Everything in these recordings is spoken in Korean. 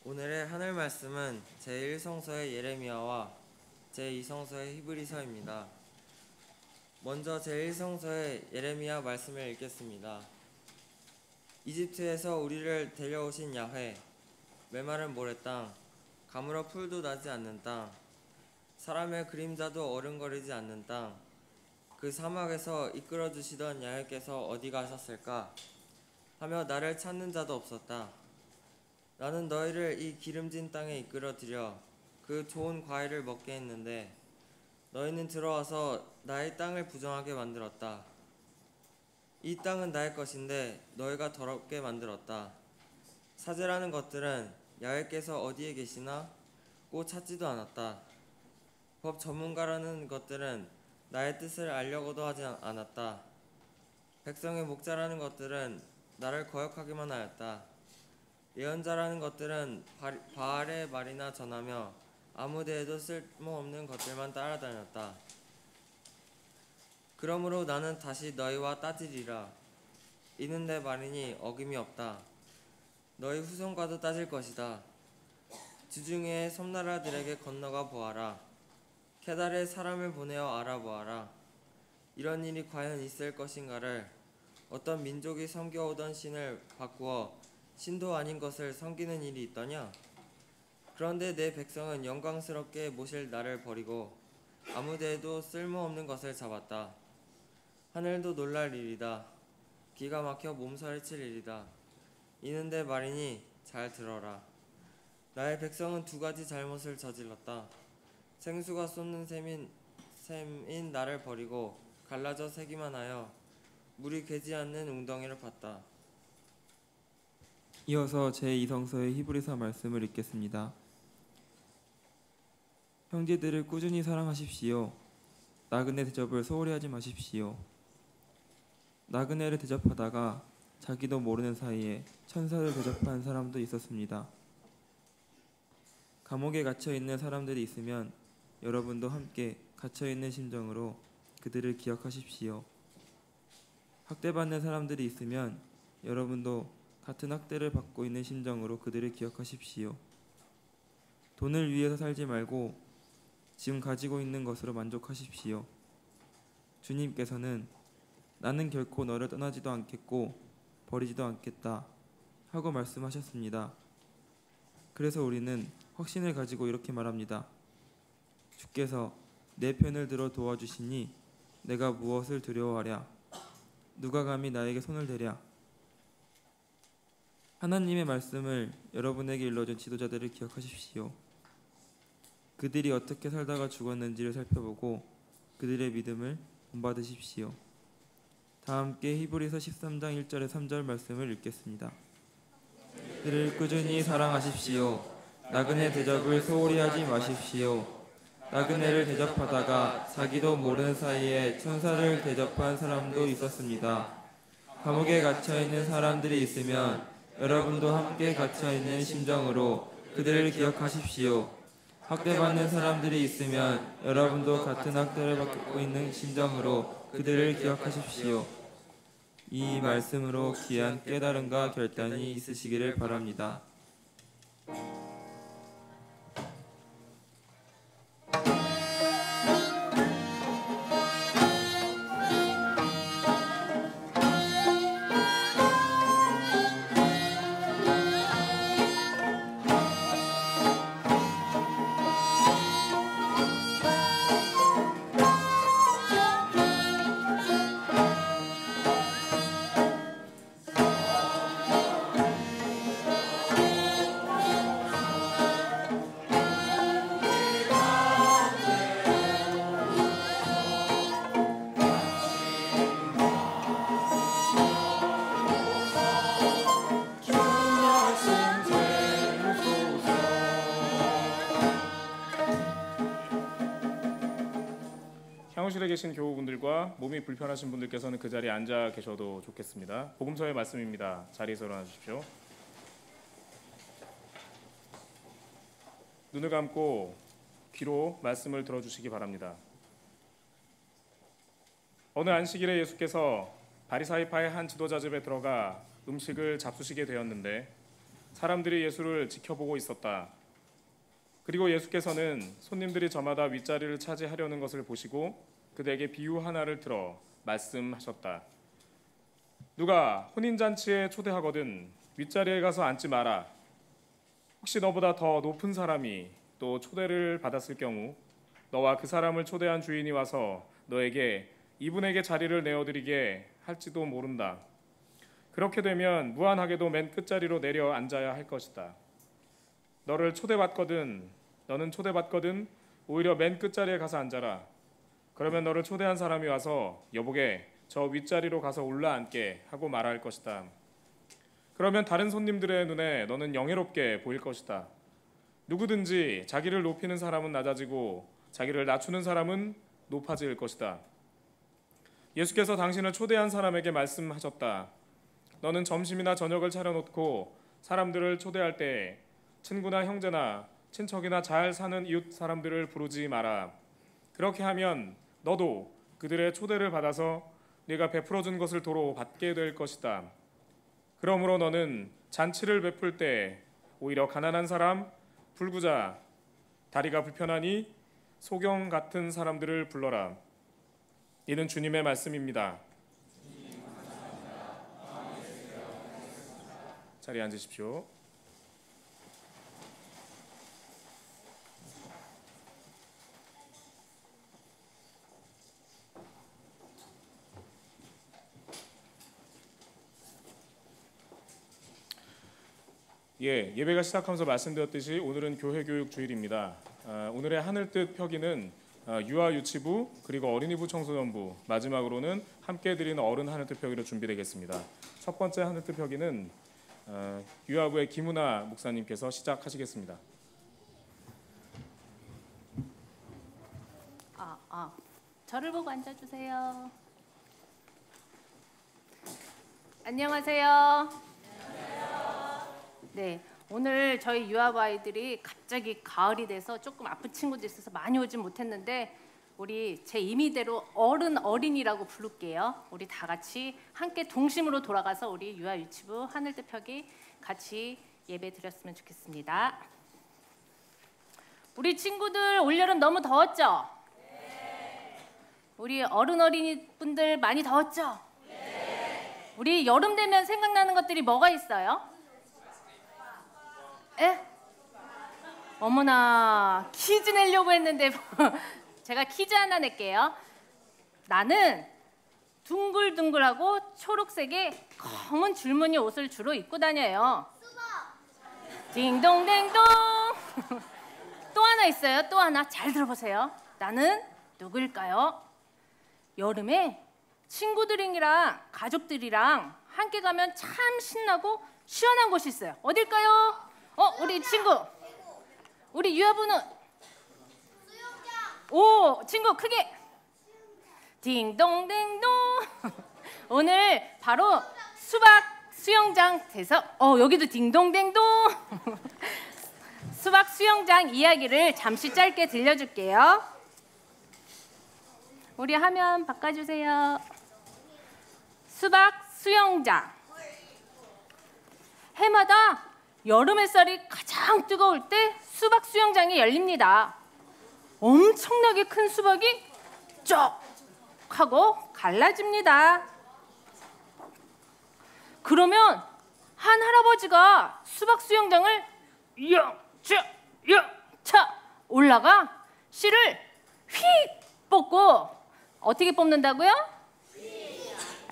오늘의 하늘 말씀은 제1성서의 예레미야와 제2성서의 히브리서입니다. 먼저 제1성서의 예레미야 말씀을 읽겠습니다. 이집트에서 우리를 데려오신 야훼, 메마른 모래 땅, 가물어 풀도 나지 않는 땅, 사람의 그림자도 어른거리지 않는 땅, 그 사막에서 이끌어 주시던 야훼께서 어디 가셨을까 하며 나를 찾는 자도 없었다. 나는 너희를 이 기름진 땅에 이끌어 들여 그 좋은 과일을 먹게 했는데 너희는 들어와서 나의 땅을 부정하게 만들었다. 이 땅은 나의 것인데 너희가 더럽게 만들었다. 사제라는 것들은 야훼께서 어디에 계시나 꼭 찾지도 않았다. 법 전문가라는 것들은 나의 뜻을 알려고도 하지 않았다. 백성의 목자라는 것들은 나를 거역하기만 하였다. 예언자라는 것들은 바알의 말이나 전하며 아무 데에도 쓸모없는 것들만 따라다녔다. 그러므로 나는 다시 너희와 따지리라. 이는 내 말이니 어김이 없다. 너희 후손과도 따질 것이다. 지중해의 섬나라들에게 건너가 보아라. 케달에 사람을 보내어 알아보아라. 이런 일이 과연 있을 것인가를 어떤 민족이 섬겨오던 신을 바꾸어 신도 아닌 것을 섬기는 일이 있더냐? 그런데 내 백성은 영광스럽게 모실 나를 버리고 아무데에도 쓸모없는 것을 잡았다. 하늘도 놀랄 일이다. 기가 막혀 몸서리칠 일이다. 이는 내 말이니 잘 들어라. 나의 백성은 두 가지 잘못을 저질렀다. 생수가 쏟는 샘인 나를 버리고 갈라져 새기만 하여 물이 괴지 않는 웅덩이를 팠다. 이어서 제2성서의 히브리서 말씀을 읽겠습니다. 형제들을 꾸준히 사랑하십시오. 나그네 대접을 소홀히 하지 마십시오. 나그네를 대접하다가 자기도 모르는 사이에 천사를 대접한 사람도 있었습니다. 감옥에 갇혀있는 사람들이 있으면 여러분도 함께 갇혀있는 심정으로 그들을 기억하십시오. 학대받는 사람들이 있으면 여러분도 같은 학대를 받고 있는 심정으로 그들을 기억하십시오. 돈을 위해서 살지 말고 지금 가지고 있는 것으로 만족하십시오. 주님께서는 나는 결코 너를 떠나지도 않겠고 버리지도 않겠다 하고 말씀하셨습니다. 그래서 우리는 확신을 가지고 이렇게 말합니다. 주께서 내 편을 들어 도와주시니 내가 무엇을 두려워하랴. 누가 감히 나에게 손을 대랴. 하나님의 말씀을 여러분에게 일러준 지도자들을 기억하십시오. 그들이 어떻게 살다가 죽었는지를 살펴보고 그들의 믿음을 본받으십시오. 다 함께 히브리서 13장 1절에 3절 말씀을 읽겠습니다. 그들을 꾸준히 사랑하십시오. 나그네 대접을 소홀히 하지 마십시오. 나그네를 대접하다가 자기도 모르는 사이에 천사를 대접한 사람도 있었습니다. 감옥에 갇혀있는 사람들이 있으면 여러분도 함께 갇혀있는 심정으로 그들을 기억하십시오. 학대받는 사람들이 있으면 여러분도 같은 학대를 받고 있는 심정으로 그들을 기억하십시오. 이 말씀으로 귀한 깨달음과 결단이 있으시기를 바랍니다. 사무실에 계신 교우분들과 몸이 불편하신 분들께서는 그 자리에 앉아 계셔도 좋겠습니다. 복음서의 말씀입니다. 자리에서 일어나 주십시오. 눈을 감고 귀로 말씀을 들어주시기 바랍니다. 어느 안식일에 예수께서 바리사이파의 한 지도자 집에 들어가 음식을 잡수시게 되었는데 사람들이 예수를 지켜보고 있었다. 그리고 예수께서는 손님들이 저마다 윗자리를 차지하려는 것을 보시고 그들에게 비유 하나를 들어 말씀하셨다. 누가 혼인잔치에 초대하거든 윗자리에 가서 앉지 마라. 혹시 너보다 더 높은 사람이 또 초대를 받았을 경우 너와 그 사람을 초대한 주인이 와서 너에게 이분에게 자리를 내어드리게 할지도 모른다. 그렇게 되면 무한하게도 맨 끝자리로 내려 앉아야 할 것이다. 너는 초대받거든 오히려 맨 끝자리에 가서 앉아라. 그러면 너를 초대한 사람이 와서 여보게 저 윗자리로 가서 올라앉게 하고 말할 것이다. 그러면 다른 손님들의 눈에 너는 영예롭게 보일 것이다. 누구든지 자기를 높이는 사람은 낮아지고 자기를 낮추는 사람은 높아질 것이다. 예수께서 당신을 초대한 사람에게 말씀하셨다. 너는 점심이나 저녁을 차려놓고 사람들을 초대할 때 친구나 형제나 친척이나 잘 사는 이웃 사람들을 부르지 마라. 그렇게 하면 너도 그들의 초대를 받아서 네가 베풀어준 것을 도로 받게 될 것이다. 그러므로 너는 잔치를 베풀 때 오히려 가난한 사람, 불구자, 다리가 불편하니 소경 같은 사람들을 불러라. 이는 주님의 말씀입니다. 자리에 앉으십시오. 예배가 시작하면서 말씀드렸듯이 오늘은 교회교육 주일입니다. 오늘의 하늘뜻 표기는 유아 유치부 그리고 어린이부 청소년부 마지막으로는 함께 드리는 어른 하늘뜻 표기로 준비되겠습니다. 첫 번째 하늘뜻 표기는 유아부의 김은아 목사님께서 시작하시겠습니다. 저를 보고 앉아주세요. 안녕하세요. 네, 오늘 저희 유아부 아이들이 갑자기 가을이 돼서 조금 아픈 친구도 있어서 많이 오진 못했는데 우리 제 임의대로 어린이라고 부를게요. 우리 다 같이 함께 동심으로 돌아가서 우리 유아 유치부 하늘뜻 펴기 같이 예배 드렸으면 좋겠습니다. 우리 친구들 올여름 너무 더웠죠? 네. 우리 어린이 분들 많이 더웠죠? 네. 우리 여름 되면 생각나는 것들이 뭐가 있어요? 에? 어머나, 퀴즈 내려고 했는데 제가 퀴즈 하나 낼게요. 나는 둥글둥글하고 초록색의 검은 줄무늬 옷을 주로 입고 다녀요. 딩동댕동. 또 하나 있어요. 또 하나. 잘 들어보세요. 나는 누구일까요? 여름에 친구들이랑 가족들이랑 함께 가면 참 신나고 시원한 곳이 있어요. 어딜까요? 우리 친구. 우리 유아부는 수영장. 오, 친구 크게. 딩동댕동. 오늘 바로 수박 수영장 돼서 여기도 딩동댕동. 수박 수영장 이야기를 잠시 짧게 들려줄게요. 우리 화면 바꿔주세요. 수박 수영장. 해마다 여름 햇살이 가장 뜨거울 때 수박 수영장이 열립니다. 엄청나게 큰 수박이 쩍 하고 갈라집니다. 그러면 한 할아버지가 수박 수영장을 차 올라가 씨를 휙 뽑고 어떻게 뽑는다고요?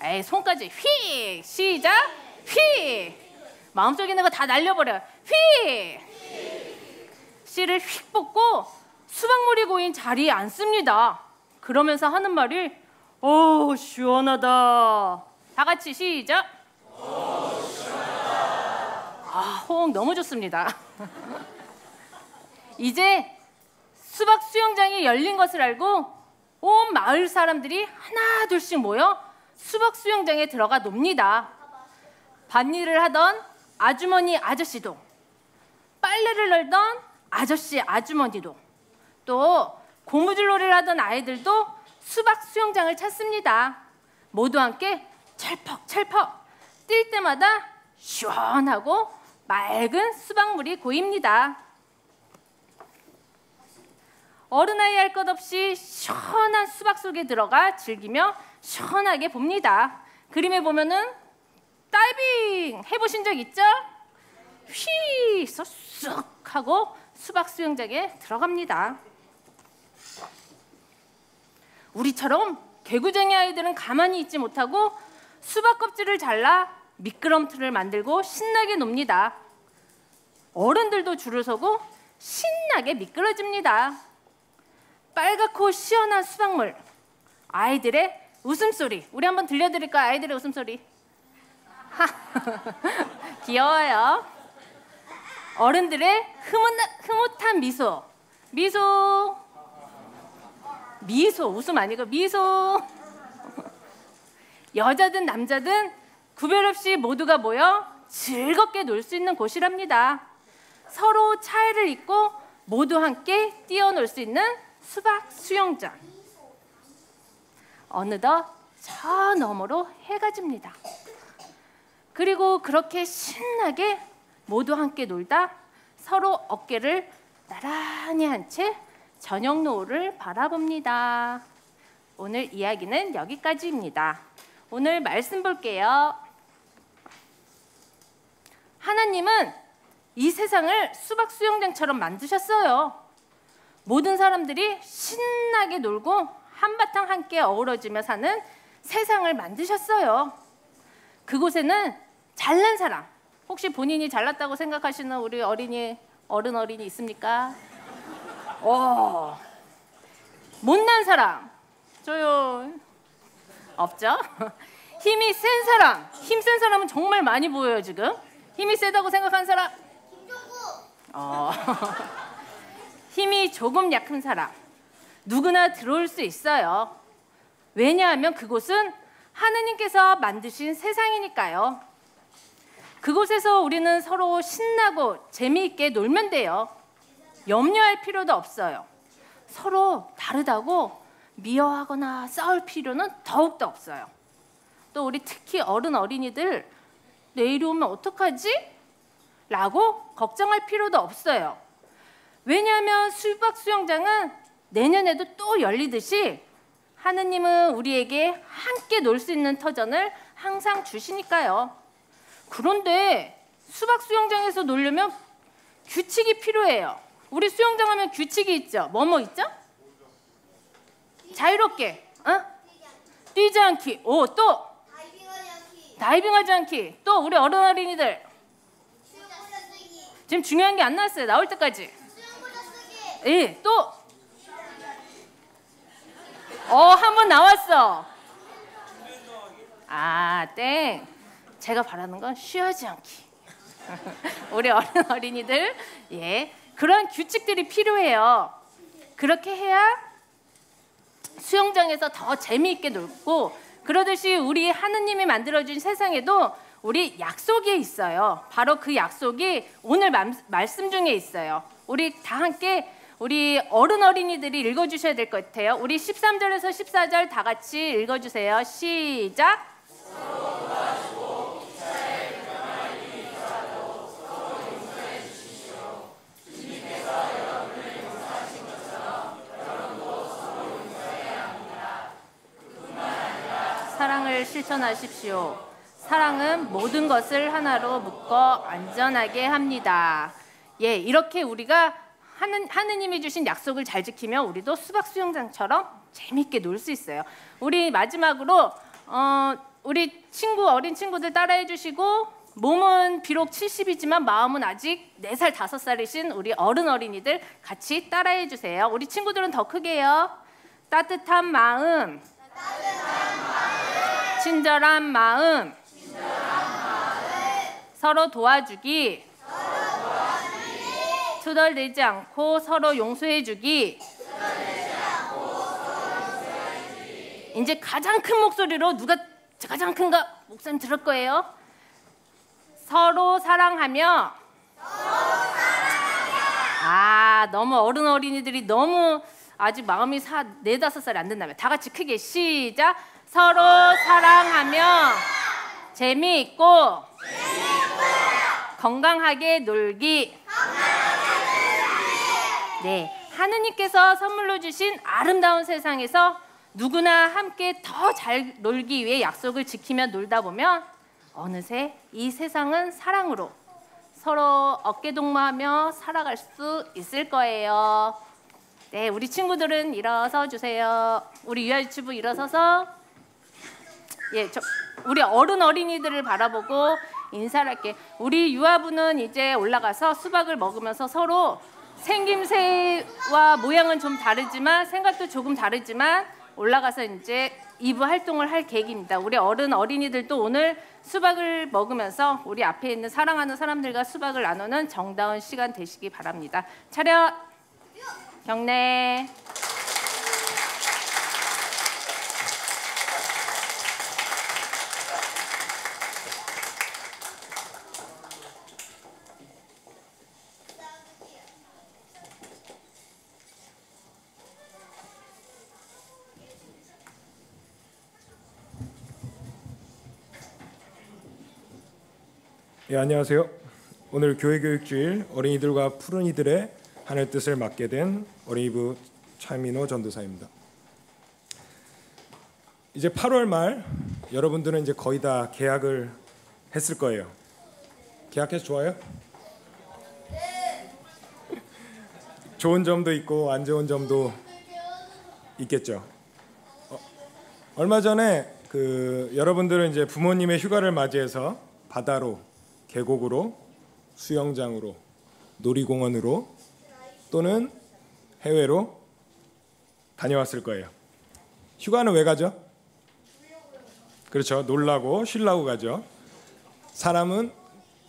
에이, 손까지 휙. 시작. 휙. 마음속에 있는 거 다 날려버려요. 휙! 씨를 휙 뽑고 수박물이 고인 자리에 앉습니다. 그러면서 하는 말이 시원하다. 다 같이 시작. 시원하다. 호응 너무 좋습니다. 이제 수박 수영장이 열린 것을 알고 온 마을 사람들이 하나 둘씩 모여 수박 수영장에 들어가 놉니다. 밭일을 하던 아주머니 아저씨도, 빨래를 널던 아저씨 아주머니도, 또 고무줄놀이를 하던 아이들도 수박 수영장을 찾습니다. 모두 함께 찰퍽찰퍽 뛸 때마다 시원하고 맑은 수박물이 고입니다. 어른아이 할 것 없이 시원한 수박 속에 들어가 즐기며 시원하게 봅니다. 그림에 보면은 다이빙 해보신 적 있죠? 휘 해서 쑥 하고 수박 수영장에 들어갑니다. 우리처럼 개구쟁이 아이들은 가만히 있지 못하고 수박 껍질을 잘라 미끄럼틀을 만들고 신나게 놉니다. 어른들도 줄을 서고 신나게 미끄러집니다. 빨갛고 시원한 수박물, 아이들의 웃음소리, 우리 한번 들려드릴까요? 아이들의 웃음소리. 귀여워요. 어른들의 흐뭇한 미소, 웃음 아니고 미소. 여자든 남자든 구별 없이 모두가 모여 즐겁게 놀 수 있는 곳이랍니다. 서로 차이를 잇고 모두 함께 뛰어놀 수 있는 수박 수영장. 어느덧 저 너머로 해가 집니다. 그리고 그렇게 신나게 모두 함께 놀다 서로 어깨를 나란히 한 채 저녁 노을을 바라봅니다. 오늘 이야기는 여기까지입니다. 오늘 말씀 볼게요. 하나님은 이 세상을 수박 수영장처럼 만드셨어요. 모든 사람들이 신나게 놀고 한바탕 함께 어우러지며 사는 세상을 만드셨어요. 그곳에는 잘난 사람, 혹시 본인이 잘났다고 생각하시는 우리 어른이 있습니까? 못난 사람, 저요. 없죠? 힘이 센 사람, 힘센 사람은 정말 많이 보여요 지금. 힘이 세다고 생각하는 사람? 힘이 조금 약한 사람, 누구나 들어올 수 있어요. 왜냐하면 그곳은 하느님께서 만드신 세상이니까요. 그곳에서 우리는 서로 신나고 재미있게 놀면 돼요. 염려할 필요도 없어요. 서로 다르다고 미워하거나 싸울 필요는 더욱더 없어요. 또 우리 특히 어린이들 내일 오면 어떡하지? 라고 걱정할 필요도 없어요. 왜냐하면 수박 수영장은 내년에도 또 열리듯이 하느님은 우리에게 함께 놀 수 있는 터전을 항상 주시니까요. 그런데 수박 수영장에서 놀려면 규칙이 필요해요. 우리 수영장 하면 규칙이 있죠. 뭐뭐 있죠? 자유롭게, 뛰지 않기. 또 다이빙하지 않기. 또 우리 어린이들 지금 중요한 게 안 나왔어요. 나올 때까지. 예, 또 한 번 나왔어. 땡. 제가 바라는 건 쉬하지 않기. 우리 어린이들, 예, 그런 규칙들이 필요해요. 그렇게 해야 수영장에서 더 재미있게 놀고, 그러듯이 우리 하느님이 만들어준 세상에도 우리 약속이 있어요. 바로 그 약속이 오늘 말씀 중에 있어요. 우리 다 함께 우리 어린이들이 읽어주셔야 될 것 같아요. 우리 13절에서 14절 다 같이 읽어주세요. 시작. 사랑을 실천하십시오. 사랑은 모든 것을 하나로 묶어 안전하게 합니다. 예, 이렇게 우리가 하느님이 주신 약속을 잘 지키면 우리도 수박 수영장처럼 재밌게 놀 수 있어요. 우리 마지막으로 우리 어린 친구들 따라해 주시고, 몸은 비록 70이지만 마음은 아직 4살, 5살이신 우리 어린이들 같이 따라해 주세요. 우리 친구들은 더 크게요. 따뜻한 마음, 친절한 마음, 서로 도와주기, 투덜대지 않고 서로 용서해주기. 이제 가장 큰 목소리로 누가 가장 큰가 목소리 들을 거예요. 서로 사랑하며. 너무 어린이들이 너무 아직 마음이 4, 5살이 안 된다면 다 같이 크게 시작. 서로 사랑하며 재미있고 건강하게 놀기. 네, 하느님께서 선물로 주신 아름다운 세상에서 누구나 함께 더 잘 놀기 위해 약속을 지키며 놀다 보면 어느새 이 세상은 사랑으로 서로 어깨동무하며 살아갈 수 있을 거예요. 네, 우리 친구들은 일어서 주세요. 우리 유아유치부 일어서서 우리 어린이들을 바라보고 인사를 할게. 우리 유아부는 이제 올라가서 수박을 먹으면서 서로 생김새와 모양은 좀 다르지만 생각도 조금 다르지만 올라가서 이제 2부 활동을 할 계획입니다. 우리 어린이들도 오늘 수박을 먹으면서 우리 앞에 있는 사랑하는 사람들과 수박을 나누는 정다운 시간 되시기 바랍니다. 차렷, 경례. 예, 안녕하세요. 오늘 교회교육주일 어린이들과 푸른이들의 하늘 뜻을 맡게 된 어린이부 차민호 전도사입니다. 이제 8월 말 여러분들은 이제 거의 다 개학을 했을 거예요. 개학해서 좋아요? 좋은 점도 있고 안 좋은 점도 있겠죠. 얼마 전에 여러분들은 이제 부모님의 휴가를 맞이해서 바다로, 계곡으로, 수영장으로, 놀이공원으로 또는 해외로 다녀왔을 거예요. 휴가는 왜 가죠? 그렇죠. 놀라고 쉬려고 가죠. 사람은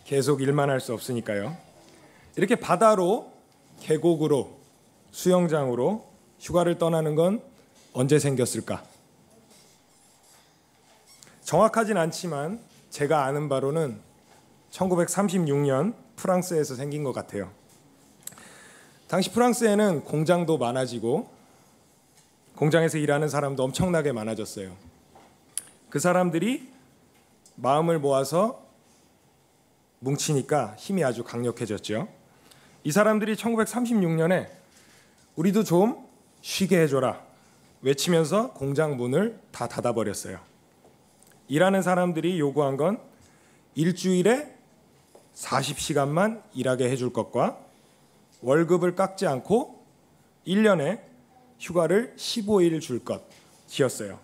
계속 일만 할 수 없으니까요. 이렇게 바다로, 계곡으로, 수영장으로 휴가를 떠나는 건 언제 생겼을까? 정확하진 않지만 제가 아는 바로는 1936년 프랑스에서 생긴 것 같아요. 당시 프랑스에는 공장도 많아지고 공장에서 일하는 사람도 엄청나게 많아졌어요. 그 사람들이 마음을 모아서 뭉치니까 힘이 아주 강력해졌죠. 이 사람들이 1936년에 우리도 좀 쉬게 해줘라 외치면서 공장 문을 다 닫아버렸어요. 일하는 사람들이 요구한 건 일주일에 40시간만 일하게 해줄 것과 월급을 깎지 않고 1년에 휴가를 15일 줄 것이었어요.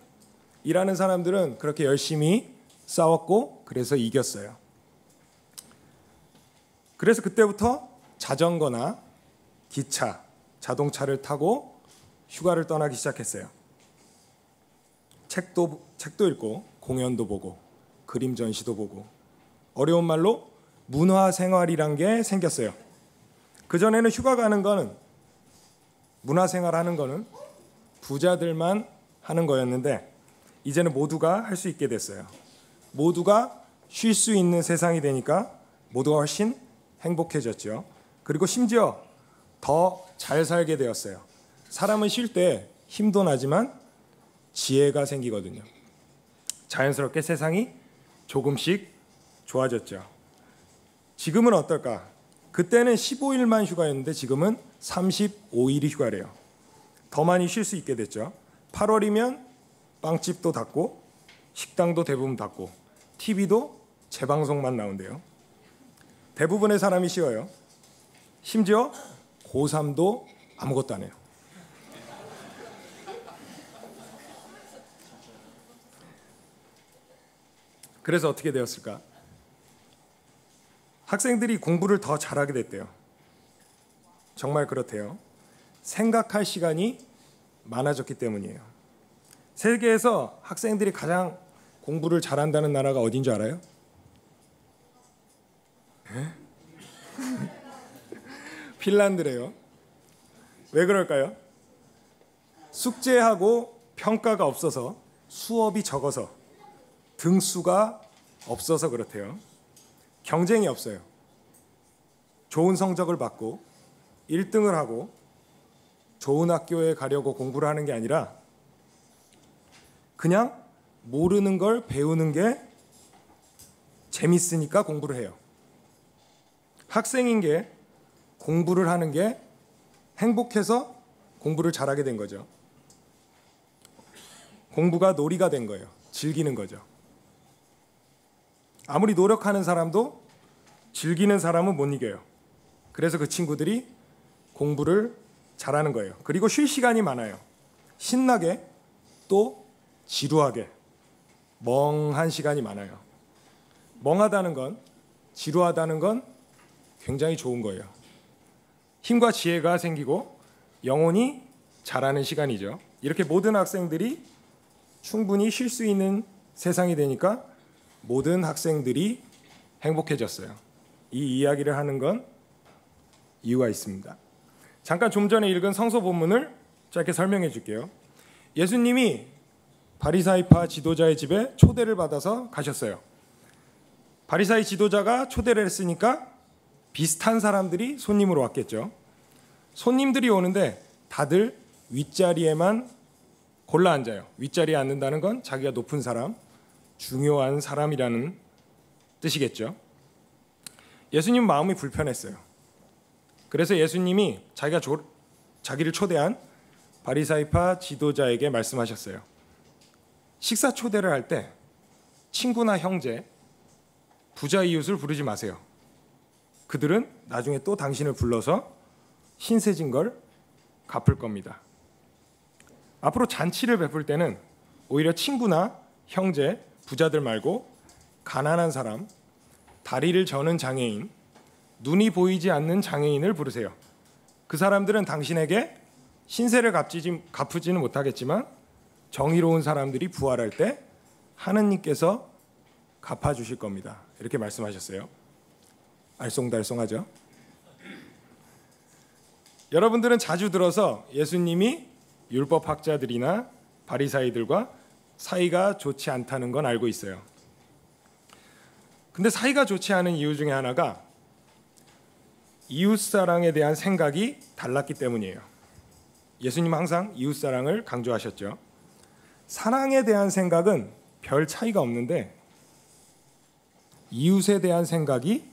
일하는 사람들은 그렇게 열심히 싸웠고 그래서 이겼어요. 그래서 그때부터 자전거나 기차, 자동차를 타고 휴가를 떠나기 시작했어요. 책도 읽고 공연도 보고 그림 전시도 보고 어려운 말로 문화생활이란 게 생겼어요. 그전에는 휴가 가는 거는 문화생활 하는 거는 부자들만 하는 거였는데 이제는 모두가 할 수 있게 됐어요. 모두가 쉴 수 있는 세상이 되니까 모두가 훨씬 행복해졌죠. 그리고 심지어 더 잘 살게 되었어요. 사람은 쉴 때 힘도 나지만 지혜가 생기거든요. 자연스럽게 세상이 조금씩 좋아졌죠. 지금은 어떨까? 그때는 15일만 휴가였는데 지금은 35일이 휴가래요. 더 많이 쉴 수 있게 됐죠. 8월이면 빵집도 닫고 식당도 대부분 닫고 TV도 재방송만 나온대요. 대부분의 사람이 쉬어요. 심지어 고3도 아무것도 안 해요. 그래서 어떻게 되었을까? 학생들이 공부를 더 잘하게 됐대요. 정말 그렇대요. 생각할 시간이 많아졌기 때문이에요. 세계에서 학생들이 가장 공부를 잘한다는 나라가 어딘 줄 알아요? 핀란드래요. 왜 그럴까요? 숙제하고 평가가 없어서 수업이 적어서 등수가 없어서 그렇대요. 경쟁이 없어요. 좋은 성적을 받고 1등을 하고 좋은 학교에 가려고 공부를 하는 게 아니라 그냥 모르는 걸 배우는 게 재밌으니까 공부를 해요. 학생인 게 공부를 하는 게 행복해서 공부를 잘하게 된 거죠. 공부가 놀이가 된 거예요. 즐기는 거죠. 아무리 노력하는 사람도 즐기는 사람은 못 이겨요. 그래서 그 친구들이 공부를 잘하는 거예요. 그리고 쉴 시간이 많아요. 신나게 또 지루하게 멍한 시간이 많아요. 멍하다는 건, 지루하다는 건 굉장히 좋은 거예요. 힘과 지혜가 생기고 영혼이 자라는 시간이죠. 이렇게 모든 학생들이 충분히 쉴 수 있는 세상이 되니까 모든 학생들이 행복해졌어요. 이 이야기를 하는 건 이유가 있습니다. 잠깐 좀 전에 읽은 성서 본문을 짧게 설명해 줄게요. 예수님이 바리사이파 지도자의 집에 초대를 받아서 가셨어요. 바리사이 지도자가 초대를 했으니까 비슷한 사람들이 손님으로 왔겠죠. 손님들이 오는데 다들 윗자리에만 골라 앉아요. 윗자리에 앉는다는 건 자기가 높은 사람, 중요한 사람이라는 뜻이겠죠. 예수님 마음이 불편했어요. 그래서 예수님이 자기를 초대한 바리사이파 지도자에게 말씀하셨어요. 식사 초대를 할 때 친구나 형제, 부자 이웃을 부르지 마세요. 그들은 나중에 또 당신을 불러서 신세진 걸 갚을 겁니다. 앞으로 잔치를 베풀 때는 오히려 친구나 형제, 부자들 말고 가난한 사람, 다리를 저는 장애인, 눈이 보이지 않는 장애인을 부르세요. 그 사람들은 당신에게 신세를 갚지는 못하겠지만 정의로운 사람들이 부활할 때 하느님께서 갚아주실 겁니다. 이렇게 말씀하셨어요. 알쏭달쏭하죠? 여러분들은 자주 들어서 예수님이 율법학자들이나 바리사이들과 사이가 좋지 않다는 건 알고 있어요. 근데 사이가 좋지 않은 이유 중에 하나가 이웃사랑에 대한 생각이 달랐기 때문이에요. 예수님은 항상 이웃사랑을 강조하셨죠. 사랑에 대한 생각은 별 차이가 없는데 이웃에 대한 생각이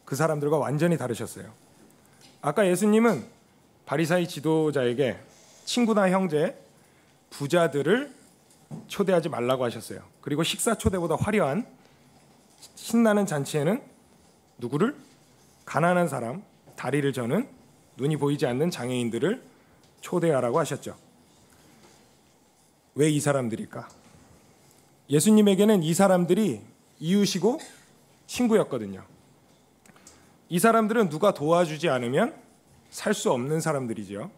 그 사람들과 완전히 다르셨어요. 아까 예수님은 바리사이 지도자에게 친구나 형제, 부자들을 초대하지 말라고 하셨어요. 그리고 식사 초대보다 화려한 신나는 잔치에는 누구를? 가난한 사람, 다리를 저는 눈이 보이지 않는 장애인들을 초대하라고 하셨죠. 왜 이 사람들일까? 예수님에게는 이 사람들이 이웃이고 친구였거든요. 이 사람들은 누가 도와주지 않으면 살 수 없는 사람들이죠.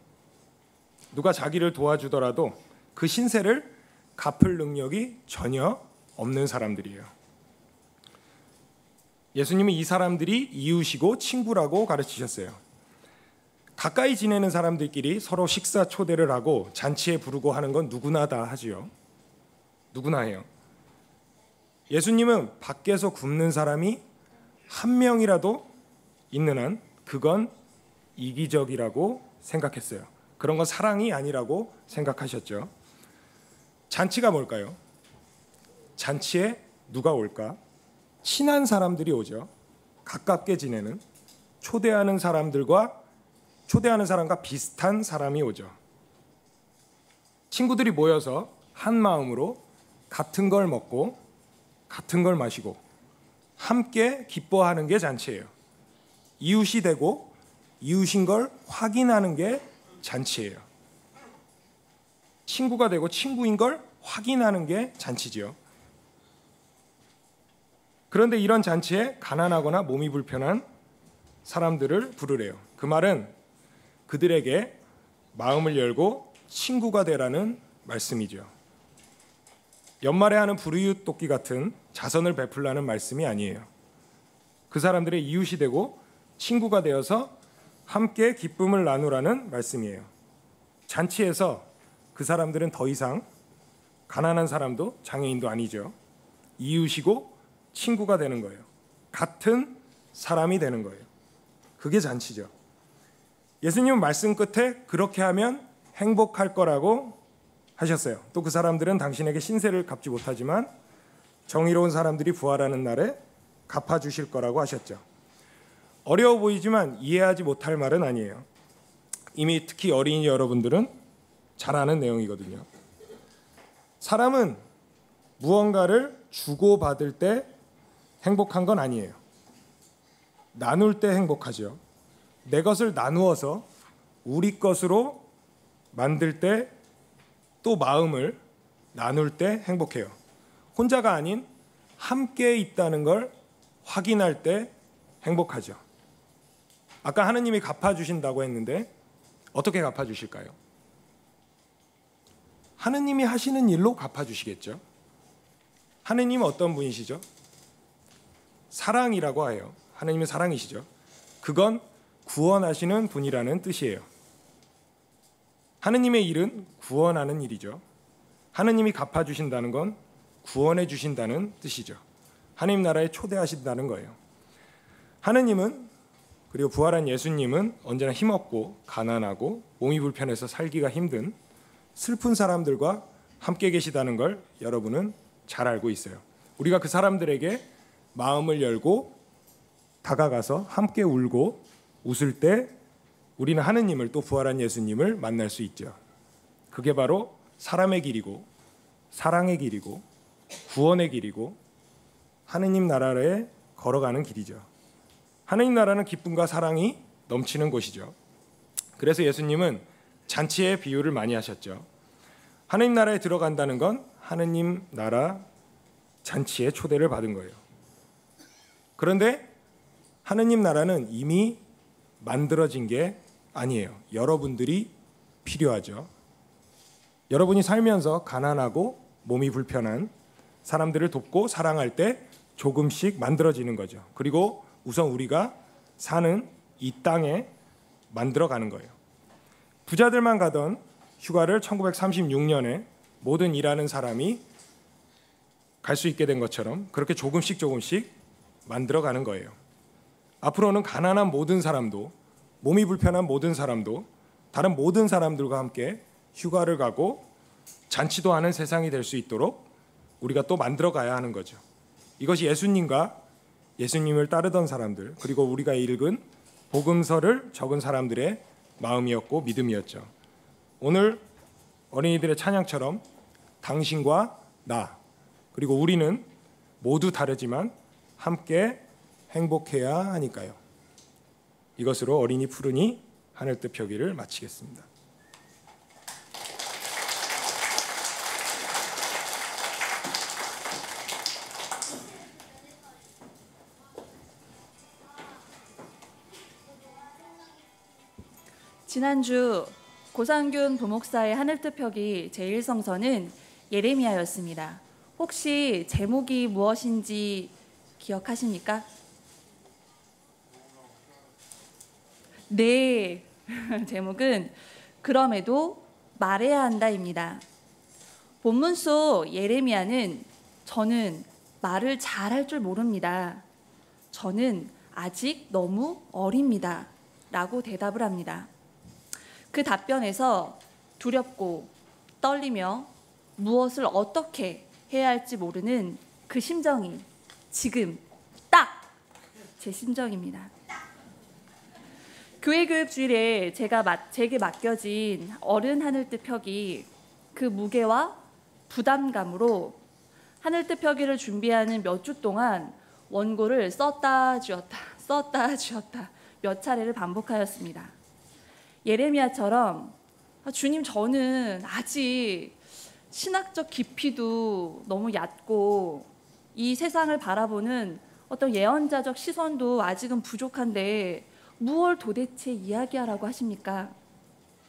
누가 자기를 도와주더라도 그 신세를 갚을 능력이 전혀 없는 사람들이에요. 예수님은 이 사람들이 이웃이고 친구라고 가르치셨어요. 가까이 지내는 사람들끼리 서로 식사 초대를 하고 잔치에 부르고 하는 건 누구나 다 하지요. 누구나 해요. 예수님은 밖에서 굶는 사람이 한 명이라도 있는 한 그건 이기적이라고 생각했어요. 그런 건 사랑이 아니라고 생각하셨죠. 잔치가 뭘까요? 잔치에 누가 올까? 친한 사람들이 오죠. 가깝게 지내는, 초대하는 사람과 비슷한 사람이 오죠. 친구들이 모여서 한 마음으로 같은 걸 먹고 같은 걸 마시고 함께 기뻐하는 게 잔치예요. 이웃이 되고 이웃인 걸 확인하는 게 잔치예요. 친구가 되고 친구인 걸 확인하는 게 잔치지요. 그런데 이런 잔치에 가난하거나 몸이 불편한 사람들을 부르래요. 그 말은 그들에게 마음을 열고 친구가 되라는 말씀이죠. 연말에 하는 불이웃 돕기 같은 자선을 베풀라는 말씀이 아니에요. 그 사람들의 이웃이 되고 친구가 되어서 함께 기쁨을 나누라는 말씀이에요. 잔치에서 그 사람들은 더 이상 가난한 사람도 장애인도 아니죠. 이웃이고 친구가 되는 거예요. 같은 사람이 되는 거예요. 그게 잔치죠. 예수님은 말씀 끝에 그렇게 하면 행복할 거라고 하셨어요. 또 그 사람들은 당신에게 신세를 갚지 못하지만 정의로운 사람들이 부활하는 날에 갚아주실 거라고 하셨죠. 어려워 보이지만 이해하지 못할 말은 아니에요. 이미 특히 어린이 여러분들은 잘 아는 내용이거든요. 사람은 무언가를 주고받을 때 행복한 건 아니에요. 나눌 때 행복하죠. 내 것을 나누어서 우리 것으로 만들 때 또 마음을 나눌 때 행복해요. 혼자가 아닌 함께 있다는 걸 확인할 때 행복하죠. 아까 하느님이 갚아주신다고 했는데 어떻게 갚아주실까요? 하느님이 하시는 일로 갚아주시겠죠. 하느님은 어떤 분이시죠? 사랑이라고 해요. 하느님은 사랑이시죠. 그건 구원하시는 분이라는 뜻이에요. 하느님의 일은 구원하는 일이죠. 하느님이 갚아주신다는 건 구원해 주신다는 뜻이죠. 하느님 나라에 초대하신다는 거예요. 하느님은, 그리고 부활한 예수님은 언제나 힘없고 가난하고 몸이 불편해서 살기가 힘든 슬픈 사람들과 함께 계시다는 걸 여러분은 잘 알고 있어요. 우리가 그 사람들에게 마음을 열고 다가가서 함께 울고 웃을 때 우리는 하느님을, 또 부활한 예수님을 만날 수 있죠. 그게 바로 사람의 길이고 사랑의 길이고 구원의 길이고 하느님 나라에 걸어가는 길이죠. 하느님 나라는 기쁨과 사랑이 넘치는 곳이죠. 그래서 예수님은 잔치의 비유를 많이 하셨죠. 하느님 나라에 들어간다는 건 하느님 나라 잔치에 초대를 받은 거예요. 그런데 하느님 나라는 이미 만들어진 게 아니에요. 여러분들이 필요하죠. 여러분이 살면서 가난하고 몸이 불편한 사람들을 돕고 사랑할 때 조금씩 만들어지는 거죠. 그리고 우선 우리가 사는 이 땅에 만들어가는 거예요. 부자들만 가던 휴가를 1936년에 모든 일하는 사람이 갈 수 있게 된 것처럼 그렇게 조금씩 만들어가는 거예요. 앞으로는 가난한 모든 사람도, 몸이 불편한 모든 사람도, 다른 모든 사람들과 함께 휴가를 가고 잔치도 하는 세상이 될 수 있도록 우리가 또 만들어가야 하는 거죠. 이것이 예수님과 예수님을 따르던 사람들, 그리고 우리가 읽은 복음서를 적은 사람들의 마음이었고 믿음이었죠. 오늘 어린이들의 찬양처럼 당신과 나, 그리고 우리는 모두 다르지만 함께 행복해야 하니까요. 이것으로 어린이 푸르니 하늘뜻 펴기를 마치겠습니다. 지난주 고상균 부목사의 하늘뜻 펴기 제1성서는 예레미야였습니다. 혹시 제목이 무엇인지 기억하십니까? 네, 제목은 그럼에도 말해야 한다입니다. 본문 속 예레미야는 저는 말을 잘할 줄 모릅니다. 저는 아직 너무 어립니다. 라고 대답을 합니다. 그 답변에서 두렵고 떨리며 무엇을 어떻게 해야 할지 모르는 그 심정이 지금 딱 제 심정입니다. 교회 교육주일에 제게 맡겨진 어른 하늘뜻 펴기, 그 무게와 부담감으로 하늘뜻 펴기를 준비하는 몇 주 동안 원고를 썼다 지웠다 몇 차례를 반복하였습니다. 예레미야처럼 주님, 저는 아직 신학적 깊이도 너무 얕고 이 세상을 바라보는 어떤 예언자적 시선도 아직은 부족한데 무엇을 도대체 이야기하라고 하십니까?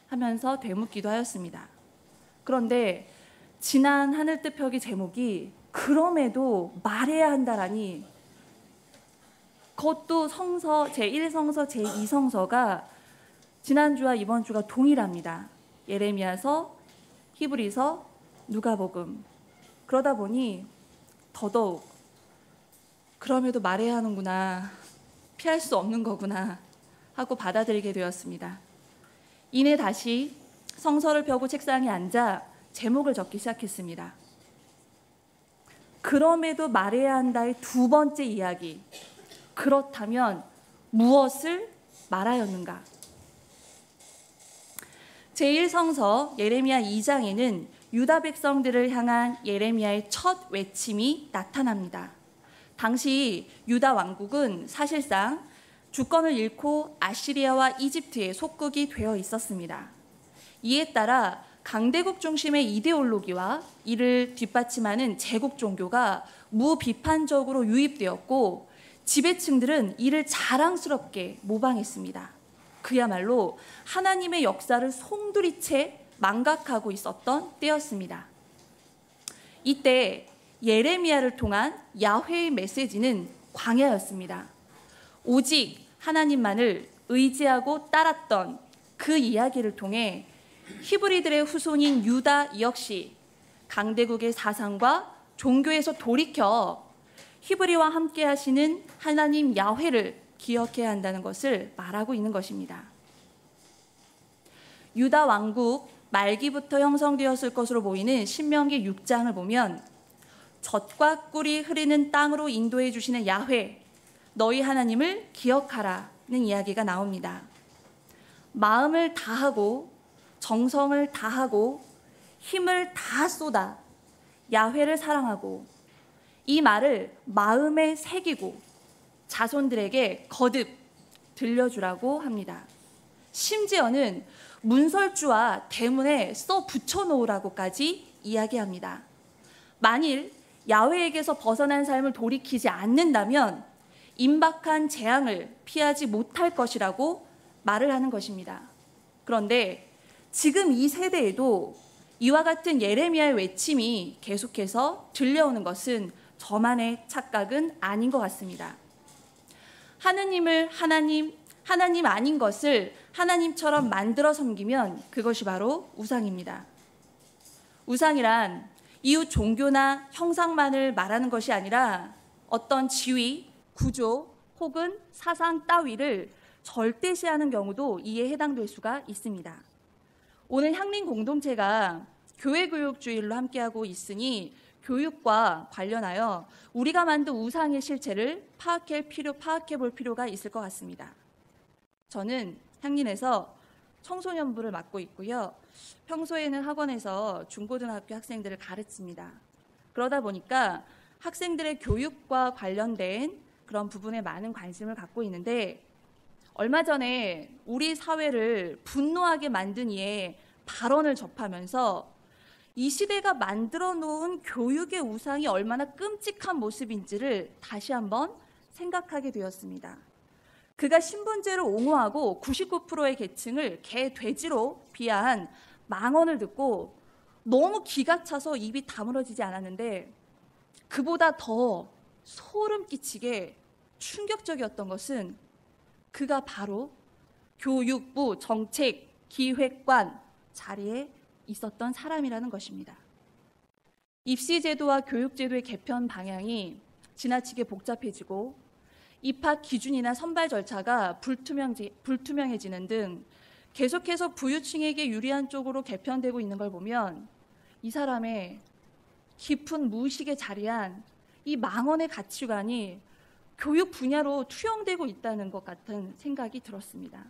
하면서 되묻기도 하였습니다. 그런데 지난 하늘뜻 펴기 제목이 그럼에도 말해야 한다라니, 그것도 성서 제1성서 제2성서가 지난주와 이번 주가 동일합니다. 예레미야서, 히브리서, 누가복음. 그러다 보니 더더욱 그럼에도 말해야 하는구나, 피할 수 없는 거구나 하고 받아들이게 되었습니다. 이내 다시 성서를 펴고 책상에 앉아 제목을 적기 시작했습니다. 그럼에도 말해야 한다의 두 번째 이야기. 그렇다면 무엇을 말하였는가? 제1성서 예레미야 2장에는 유다 백성들을 향한 예레미야의 첫 외침이 나타납니다. 당시 유다 왕국은 사실상 주권을 잃고 아시리아와 이집트의 속국이 되어 있었습니다. 이에 따라 강대국 중심의 이데올로기와 이를 뒷받침하는 제국 종교가 무비판적으로 유입되었고 지배층들은 이를 자랑스럽게 모방했습니다. 그야말로 하나님의 역사를 송두리째 망각하고 있었던 때였습니다. 이때 예레미야를 통한 야훼의 메시지는 광야였습니다. 오직 하나님만을 의지하고 따랐던 그 이야기를 통해 히브리들의 후손인 유다 역시 강대국의 사상과 종교에서 돌이켜 히브리와 함께 하시는 하나님 야훼를 기억해야 한다는 것을 말하고 있는 것입니다. 유다 왕국 말기부터 형성되었을 것으로 보이는 신명기 6장을 보면 젖과 꿀이 흐르는 땅으로 인도해 주시는 야훼, 너희 하나님을 기억하라는 이야기가 나옵니다. 마음을 다하고 정성을 다하고 힘을 다 쏟아 야훼를 사랑하고 이 말을 마음에 새기고 자손들에게 거듭 들려주라고 합니다. 심지어는 문설주와 대문에 써 붙여놓으라고까지 이야기합니다. 만일 야훼에게서 벗어난 삶을 돌이키지 않는다면 임박한 재앙을 피하지 못할 것이라고 말을 하는 것입니다. 그런데 지금 이 세대에도 이와 같은 예레미야의 외침이 계속해서 들려오는 것은 저만의 착각은 아닌 것 같습니다. 하느님을 하나님 아닌 것을 하나님처럼 만들어 섬기면 그것이 바로 우상입니다. 우상이란 이웃 종교나 형상만을 말하는 것이 아니라 어떤 지위, 구조 혹은 사상 따위를 절대시하는 경우도 이에 해당될 수가 있습니다. 오늘 향림 공동체가 교회교육주일로 함께하고 있으니 교육과 관련하여 우리가 만든 우상의 실체를 파악해 볼 필요가 있을 것 같습니다. 저는 향림에서 청소년부를 맡고 있고요. 평소에는 학원에서 중고등학교 학생들을 가르칩니다. 그러다 보니까 학생들의 교육과 관련된 그런 부분에 많은 관심을 갖고 있는데 얼마 전에 우리 사회를 분노하게 만든 이의 발언을 접하면서 이 시대가 만들어 놓은 교육의 우상이 얼마나 끔찍한 모습인지를 다시 한번 생각하게 되었습니다. 그가 신분제를 옹호하고 99%의 계층을 개, 돼지로 비하한 망언을 듣고 너무 기가 차서 입이 다물어지지 않았는데 그보다 더 소름 끼치게 충격적이었던 것은 그가 바로 교육부 정책기획관 자리에 있었던 사람이라는 것입니다. 입시제도와 교육제도의 개편 방향이 지나치게 복잡해지고 입학 기준이나 선발 절차가 불투명해지는 등 계속해서 부유층에게 유리한 쪽으로 개편되고 있는 걸 보면 이 사람의 깊은 무의식에 자리한 이 망언의 가치관이 교육 분야로 투영되고 있다는 것 같은 생각이 들었습니다.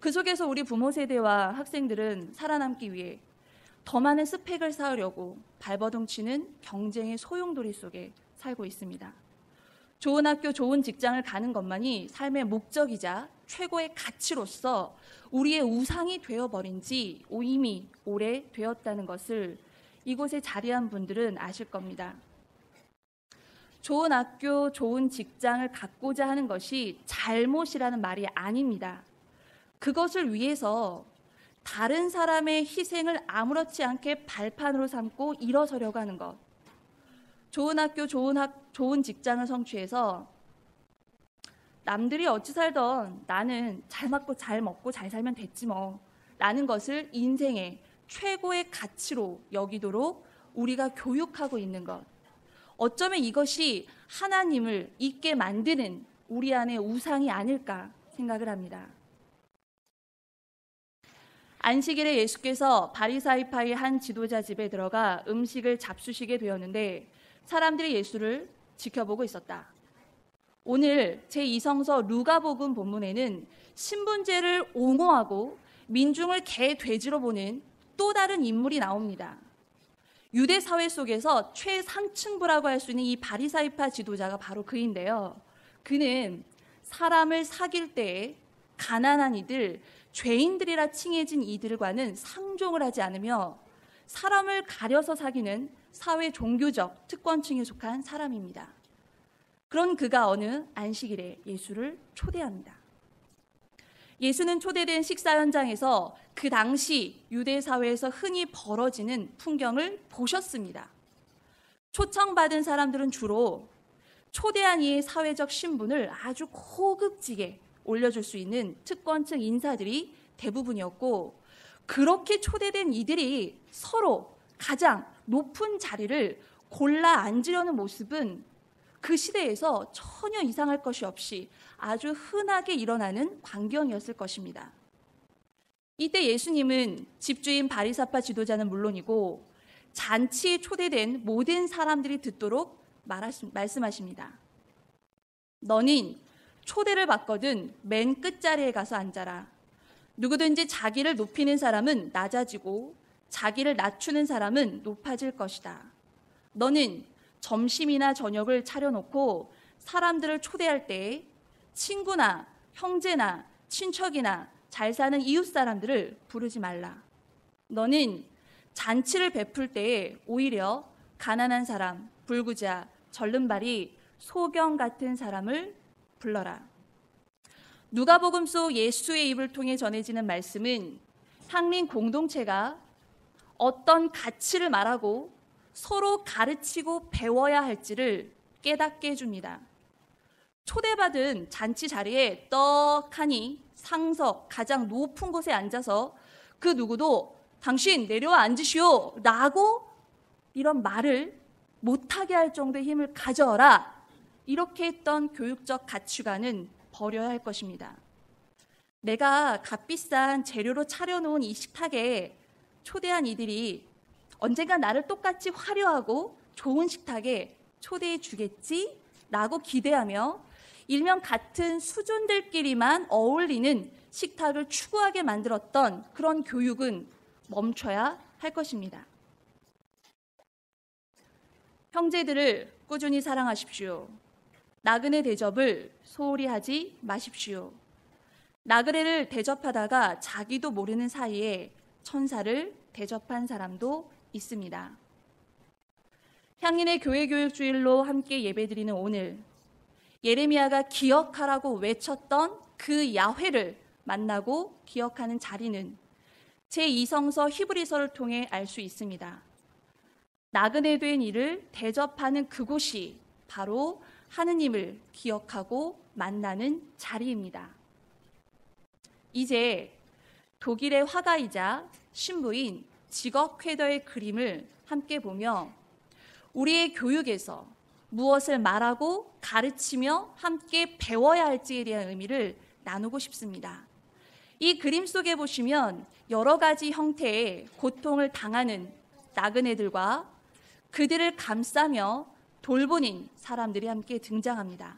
그 속에서 우리 부모 세대와 학생들은 살아남기 위해 더 많은 스펙을 쌓으려고 발버둥 치는 경쟁의 소용돌이 속에 살고 있습니다. 좋은 학교, 좋은 직장을 가는 것만이 삶의 목적이자 최고의 가치로서 우리의 우상이 되어버린 지 이미 오래되었다는 것을 이곳에 자리한 분들은 아실 겁니다. 좋은 학교, 좋은 직장을 갖고자 하는 것이 잘못이라는 말이 아닙니다. 그것을 위해서 다른 사람의 희생을 아무렇지 않게 발판으로 삼고 일어서려고 하는 것. 좋은 학교, 좋은 직장을 성취해서 남들이 어찌 살던 나는 잘 맞고 잘 먹고 잘 살면 됐지 뭐 라는 것을 인생의 최고의 가치로 여기도록 우리가 교육하고 있는 것. 어쩌면 이것이 하나님을 잊게 만드는 우리 안의 우상이 아닐까 생각을 합니다. 안식일에 예수께서 바리사이파의 한 지도자 집에 들어가 음식을 잡수시게 되었는데 사람들이 예수를 지켜보고 있었다. 오늘 제2성서 누가복음 본문에는 신분제를 옹호하고 민중을 개, 돼지로 보는 또 다른 인물이 나옵니다. 유대 사회 속에서 최상층부라고 할 수 있는 이 바리사이파 지도자가 바로 그인데요. 그는 사람을 사귈 때에 가난한 이들, 죄인들이라 칭해진 이들과는 상종을 하지 않으며 사람을 가려서 사귀는 사회 종교적 특권층에 속한 사람입니다. 그런 그가 어느 안식일에 예수를 초대합니다. 예수는 초대된 식사 현장에서 그 당시 유대 사회에서 흔히 벌어지는 풍경을 보셨습니다. 초청받은 사람들은 주로 초대한 이의 사회적 신분을 아주 고급지게 올려줄 수 있는 특권층 인사들이 대부분이었고, 그렇게 초대된 이들이 서로 가장 높은 자리를 골라 앉으려는 모습은 그 시대에서 전혀 이상할 것이 없이 아주 흔하게 일어나는 광경이었을 것입니다. 이때 예수님은 집주인 바리사파 지도자는 물론이고 잔치에 초대된 모든 사람들이 듣도록 말씀하십니다. 너는 초대를 받거든 맨 끝자리에 가서 앉아라. 누구든지 자기를 높이는 사람은 낮아지고 자기를 낮추는 사람은 높아질 것이다. 너는 점심이나 저녁을 차려놓고 사람들을 초대할 때 친구나 형제나 친척이나 잘 사는 이웃 사람들을 부르지 말라. 너는 잔치를 베풀 때에 오히려 가난한 사람, 불구자, 절름발이, 소경 같은 사람을 불러라. 누가복음 속 예수의 입을 통해 전해지는 말씀은 향림 공동체가 어떤 가치를 말하고 서로 가르치고 배워야 할지를 깨닫게 해줍니다. 초대받은 잔치 자리에 떡하니 상석 가장 높은 곳에 앉아서 그 누구도 당신 내려와 앉으시오 라고 이런 말을 못하게 할 정도의 힘을 가져라, 이렇게 했던 교육적 가치관은 버려야 할 것입니다. 내가 값비싼 재료로 차려놓은 이 식탁에 초대한 이들이 언젠가 나를 똑같이 화려하고 좋은 식탁에 초대해 주겠지? 라고 기대하며 일명 같은 수준들끼리만 어울리는 식탁을 추구하게 만들었던 그런 교육은 멈춰야 할 것입니다. 형제들을 꾸준히 사랑하십시오. 나그네 대접을 소홀히 하지 마십시오. 나그네를 대접하다가 자기도 모르는 사이에 천사를 대접한 사람도 있습니다. 향인의 교회 교육 주일로 함께 예배드리는 오늘, 예레미야가 기억하라고 외쳤던 그 야훼를 만나고 기억하는 자리는 제2성서 히브리서를 통해 알 수 있습니다. 나그네 된 이를 대접하는 그곳이 바로 하느님을 기억하고 만나는 자리입니다. 이제 독일의 화가이자 신부인 지거 쾌더의 그림을 함께 보며 우리의 교육에서 무엇을 말하고 가르치며 함께 배워야 할지에 대한 의미를 나누고 싶습니다. 이 그림 속에 보시면 여러 가지 형태의 고통을 당하는 나그네들과 그들을 감싸며 돌보는 사람들이 함께 등장합니다.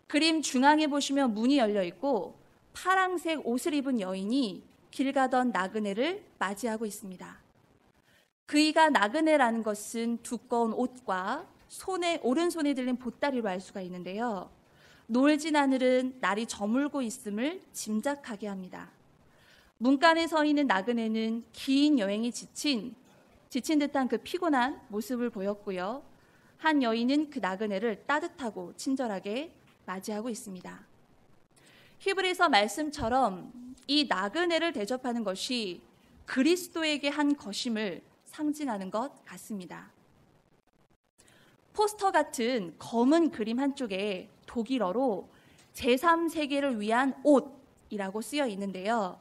그림 중앙에 보시면 문이 열려 있고 파랑색 옷을 입은 여인이 길 가던 나그네를 맞이하고 있습니다. 그이가 나그네라는 것은 두꺼운 옷과 오른손에 들린 보따리로 알 수가 있는데요. 노을진 하늘은 날이 저물고 있음을 짐작하게 합니다. 문간에 서 있는 나그네는 긴 여행이 지친 듯한 그 피곤한 모습을 보였고요. 한 여인은 그 나그네를 따뜻하고 친절하게 맞이하고 있습니다. 히브리서 말씀처럼 이 나그네를 대접하는 것이 그리스도에게 한 것임을 상징하는 것 같습니다. 포스터 같은 검은 그림 한쪽에 독일어로 제3세계를 위한 옷이라고 쓰여 있는데요.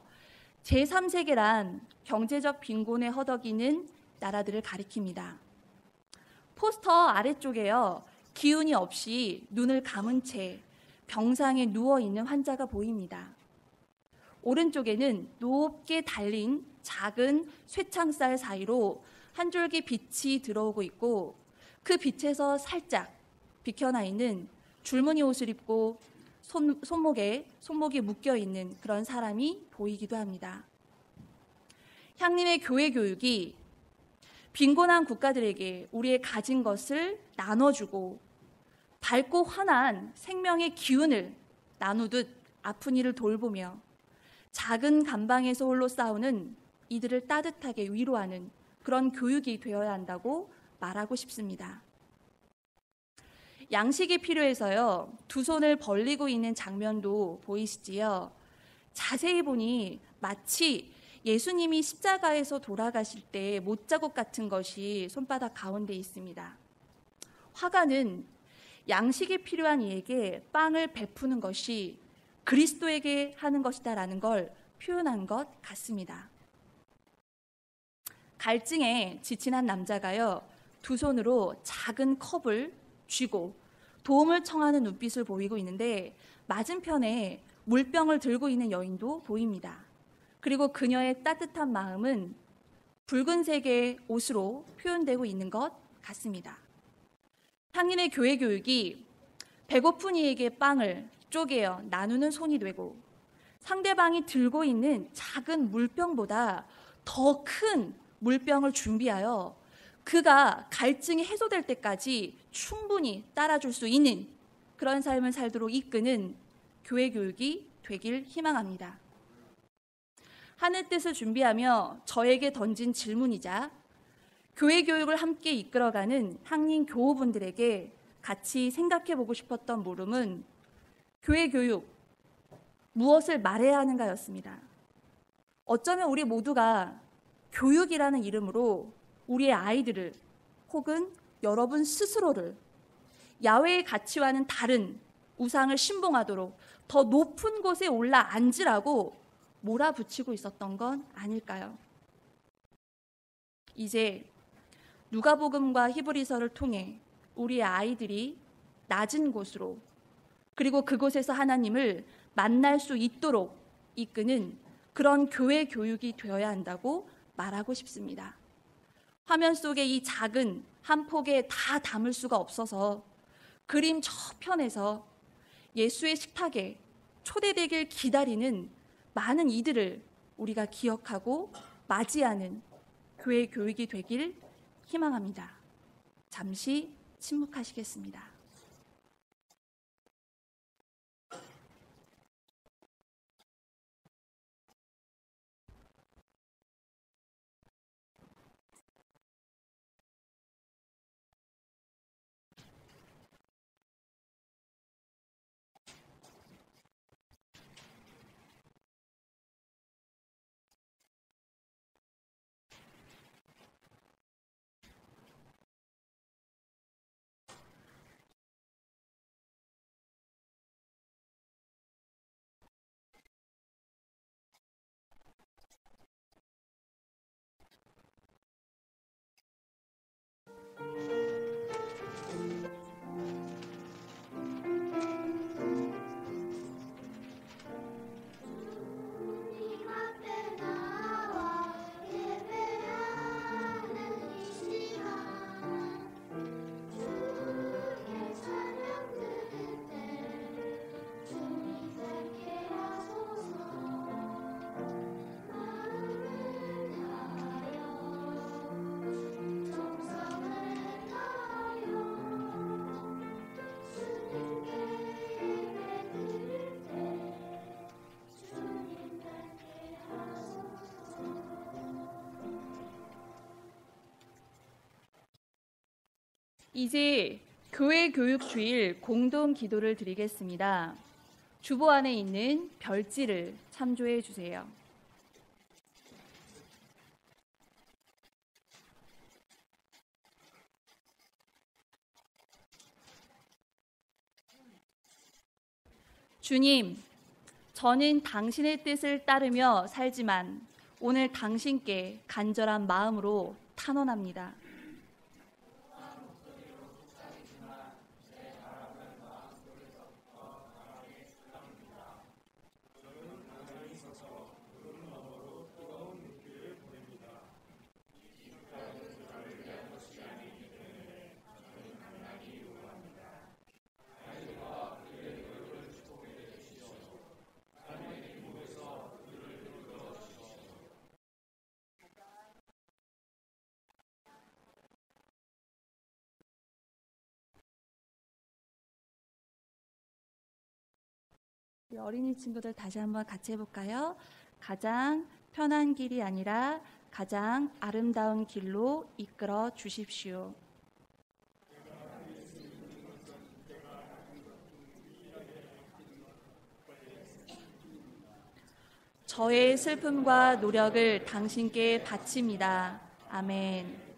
제3세계란 경제적 빈곤에 허덕이는 나라들을 가리킵니다. 포스터 아래쪽에요, 기운이 없이 눈을 감은 채 병상에 누워있는 환자가 보입니다. 오른쪽에는 높게 달린 작은 쇠창살 사이로 한 줄기 빛이 들어오고 있고 그 빛에서 살짝 비켜나 있는 줄무늬 옷을 입고 손목이 묶여 있는 그런 사람이 보이기도 합니다. 향림의 교회 교육이 빈곤한 국가들에게 우리의 가진 것을 나눠주고 밝고 환한 생명의 기운을 나누듯 아픈 이를 돌보며 작은 감방에서 홀로 싸우는 이들을 따뜻하게 위로하는 그런 교육이 되어야 한다고 말하고 싶습니다. 양식이 필요해서요, 두 손을 벌리고 있는 장면도 보이시지요? 자세히 보니 마치 예수님이 십자가에서 돌아가실 때 못자국 같은 것이 손바닥 가운데 있습니다. 화가는 양식이 필요한 이에게 빵을 베푸는 것이 그리스도에게 하는 것이다라는 걸 표현한 것 같습니다. 갈증에 지친 한 남자가요, 두 손으로 작은 컵을 쥐고 도움을 청하는 눈빛을 보이고 있는데 맞은편에 물병을 들고 있는 여인도 보입니다. 그리고 그녀의 따뜻한 마음은 붉은색의 옷으로 표현되고 있는 것 같습니다. 향인의 교회 교육이 배고픈 이에게 빵을 쪼개어 나누는 손이 되고 상대방이 들고 있는 작은 물병보다 더 큰 물병을 준비하여 그가 갈증이 해소될 때까지 충분히 따라줄 수 있는 그런 삶을 살도록 이끄는 교회 교육이 되길 희망합니다. 하늘 뜻을 준비하며 저에게 던진 질문이자 교회 교육을 함께 이끌어가는 향림 교우분들에게 같이 생각해 보고 싶었던 물음은 교회 교육, 무엇을 말해야 하는가였습니다. 어쩌면 우리 모두가 교육이라는 이름으로 우리의 아이들을 혹은 여러분 스스로를 야훼의 가치와는 다른 우상을 신봉하도록 더 높은 곳에 올라 앉으라고 몰아붙이고 있었던 건 아닐까요? 이제 누가복음과 히브리서를 통해 우리의 아이들이 낮은 곳으로 그리고 그곳에서 하나님을 만날 수 있도록 이끄는 그런 교회 교육이 되어야 한다고 말하고 싶습니다. 화면 속에 이 작은 한 폭에 다 담을 수가 없어서 그림 저편에서 예수의 식탁에 초대되길 기다리는 많은 이들을 우리가 기억하고 맞이하는 교회 교육이 되길 희망합니다. 잠시 침묵하시겠습니다. 이제 교회 교육 주일 공동 기도를 드리겠습니다. 주보 안에 있는 별지를 참조해 주세요. 주님, 저는 당신의 뜻을 따르며 살지만 오늘 당신께 간절한 마음으로 탄원합니다. 우리 어린이 친구들 다시 한번 같이 해볼까요? 가장 편한 길이 아니라 가장 아름다운 길로 이끌어 주십시오. 저의 슬픔과 노력을 당신께 바칩니다. 아멘.